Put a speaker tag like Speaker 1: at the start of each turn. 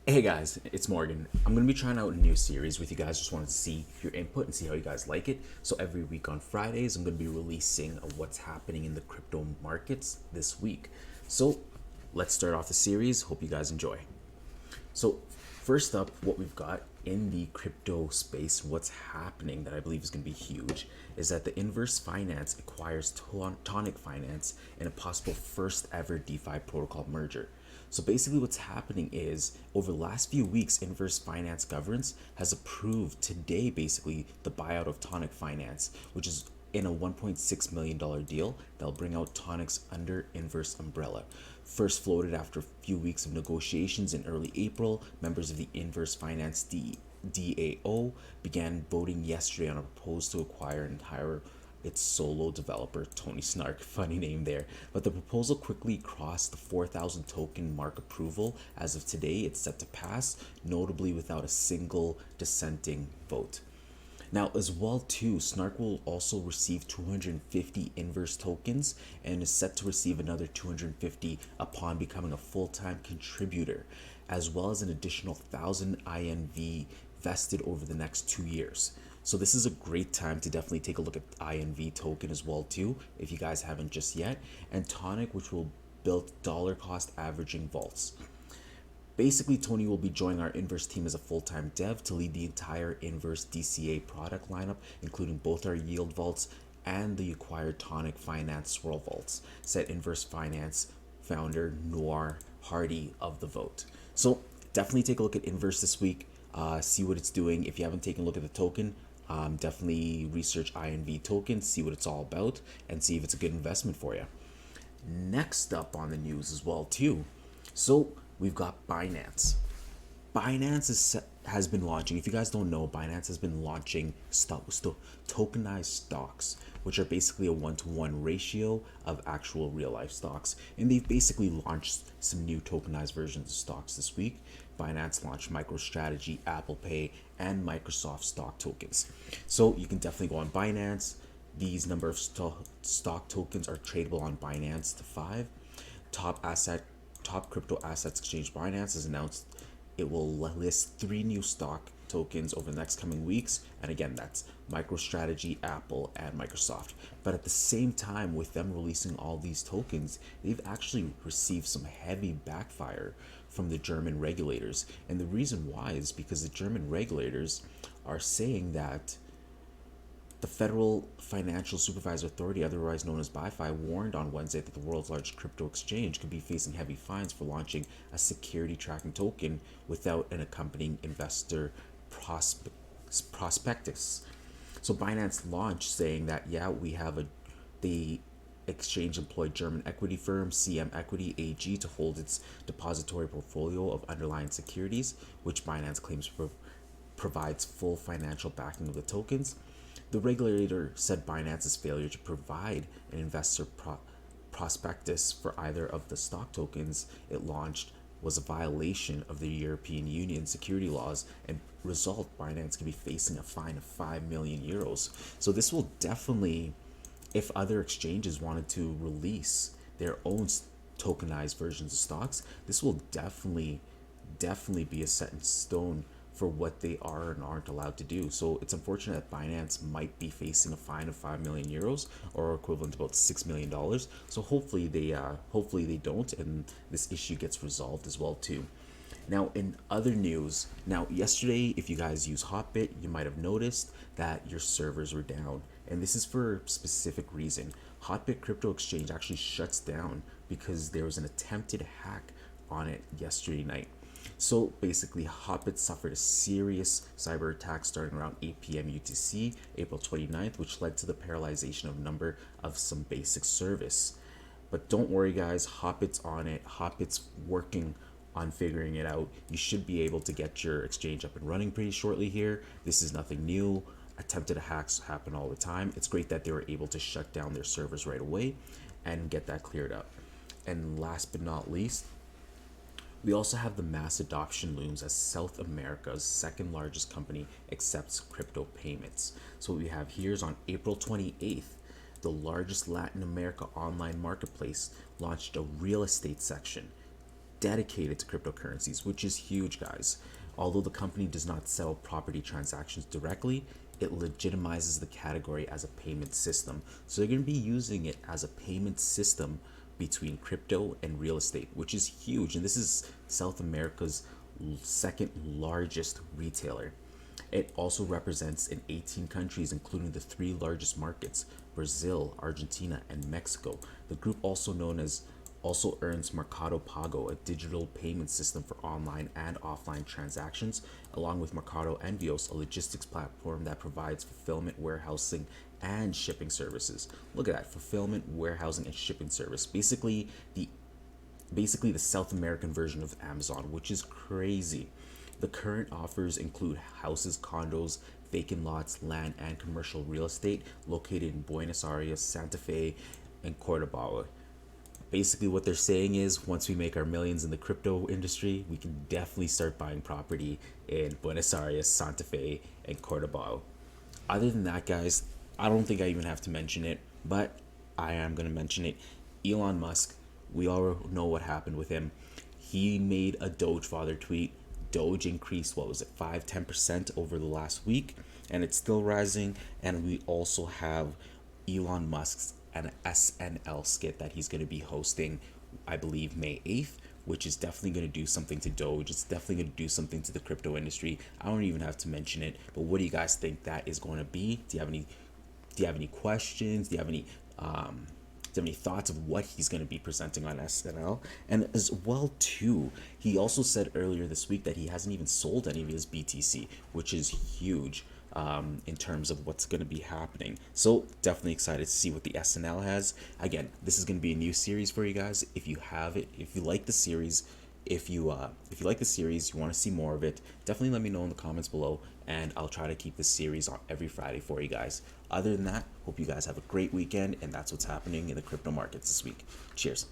Speaker 1: Hey guys, it's Morgan. I'm going to be trying out a new series with you guys. Just wanted to see your input and see how you guys like it. So every week on Fridays, I'm going to be releasing what's happening in the crypto markets this week. So let's start off the series. Hope you guys enjoy. So first up, what we've got in the crypto space, what's happening that I believe is going to be huge, is that the Inverse Finance acquires Tonic Finance in a possible first ever DeFi protocol merger. So basically what's happening is over the last few weeks, Inverse Finance governance has approved today basically the buyout of Tonic Finance, which is in a $1.6 million deal that'll bring out Tonic's under Inverse umbrella. First floated after a few weeks of negotiations in early April, members of the Inverse Finance DAO began voting yesterday on a proposal to acquire an entire its solo developer, Tony Snark, funny name there. But the proposal quickly crossed the 4,000 token mark approval. As of today, it's set to pass, notably without a single dissenting vote. Now, as well too, Snark will also receive 250 Inverse tokens and is set to receive another 250 upon becoming a full-time contributor, as well as an additional 1,000 INV vested over the next 2 years. So this is a great time to definitely take a look at INV token as well too, if you guys haven't just yet, and Tonic, which will build dollar cost averaging vaults. Basically, Tony will be joining our Inverse team as a full-time dev to lead the entire Inverse DCA product lineup, including both our yield vaults and the acquired Tonic Finance Swirl vaults, said Inverse Finance founder Noir Hardy of the vote. So definitely take a look at Inverse this week, see what it's doing. If you haven't taken a look at the token, definitely research INV token, see what it's all about, and see if it's a good investment for you. Next up on the news as well too. So we've got Binance. Has been launching. If you guys don't know, Binance has been launching tokenized stocks, which are basically a 1-to-1 ratio of actual real life stocks. And they've basically launched some new tokenized versions of stocks this week. Binance launched MicroStrategy, Apple Pay, and Microsoft stock tokens. So you can definitely go on Binance. These number of stock tokens are tradable on Binance to 5. Top crypto assets exchange Binance has announced it will list 3 new stock tokens over the next coming weeks, and again, that's MicroStrategy, Apple, and Microsoft. But at the same time, with them releasing all these tokens, they've actually received some heavy backfire from the German regulators. And the reason why is because the German regulators are saying that the Federal Financial Supervisory Authority, otherwise known as BaFi, warned on Wednesday that the world's largest crypto exchange could be facing heavy fines for launching a security tracking token without an accompanying investor prospectus. So Binance launched saying that, the exchange employed German equity firm CM Equity AG to hold its depository portfolio of underlying securities, which Binance claims provides full financial backing of the tokens. The regulator said Binance's failure to provide an investor prospectus for either of the stock tokens it launched was a violation of the European Union security laws, and result Binance could be facing a fine of 5 million euros. So this will definitely, if other exchanges wanted to release their own tokenized versions of stocks, this will definitely be a set in stone for what they are and aren't allowed to do. So it's unfortunate that Binance might be facing a fine of 5 million euros, or equivalent to about $6 million. So hopefully they don't, and this issue gets resolved as well too. Now, in other news, yesterday, if you guys use Hotbit, you might have noticed that your servers were down, and this is for a specific reason. Hotbit Crypto Exchange actually shuts down because there was an attempted hack on it yesterday night. So basically, Hotbit suffered a serious cyber attack starting around 8 p.m. UTC, April 29th, which led to the paralyzation of a number of some basic service. But don't worry, guys, Hotbit's on it. Hotbit's working on figuring it out. You should be able to get your exchange up and running pretty shortly here. This is nothing new. Attempted hacks happen all the time. It's great that they were able to shut down their servers right away and get that cleared up. And last but not least, we also have the mass adoption looms as South America's second largest company accepts crypto payments. So what we have here is on April 28th, the largest Latin America online marketplace launched a real estate section dedicated to cryptocurrencies, which is huge, guys. Although the company does not sell property transactions directly, it legitimizes the category as a payment system. So they're going to be using it as a payment system between crypto and real estate, which is huge. And this is South America's second largest retailer. It also represents in 18 countries, including the three largest markets, Brazil, Argentina, and Mexico. The group, also earns Mercado Pago, a digital payment system for online and offline transactions, along with Mercado Envios, a logistics platform that provides fulfillment, warehousing, and shipping services. Look at that, fulfillment, warehousing, and shipping service. Basically the South American version of Amazon, which is crazy. The current offers include houses, condos, vacant lots, land, and commercial real estate located in Buenos Aires, Santa Fe, and Cordoba. Basically, what they're saying is once we make our millions in the crypto industry, we can definitely start buying property in Buenos Aires, Santa Fe, and Cordoba. Other than that, guys, I don't think I even have to mention it, but I am going to mention it. Elon Musk, we all know what happened with him. He made a Doge father tweet. Doge increased, what was it, 5-10% over the last week, and it's still rising. And we also have Elon Musk's an SNL skit that he's going to be hosting, I believe, May 8th, which is definitely going to do something to Doge. It's definitely going to do something to the crypto industry. I don't even have to mention it, but what do you guys think that is going to be? Do you have any questions? Do you have any thoughts of what he's going to be presenting on SNL? And as well too, he also said earlier this week that he hasn't even sold any of his BTC, which is huge in terms of what's going to be happening. So definitely excited to see what the SNL has. Again, this is going to be a new series for you guys. If you have it, if you like the series, if you like the series, you want to see more of it, definitely let me know in the comments below, and I'll try to keep this series on every Friday for you guys. Other than that, hope you guys have a great weekend, and that's what's happening in the crypto markets this week. Cheers.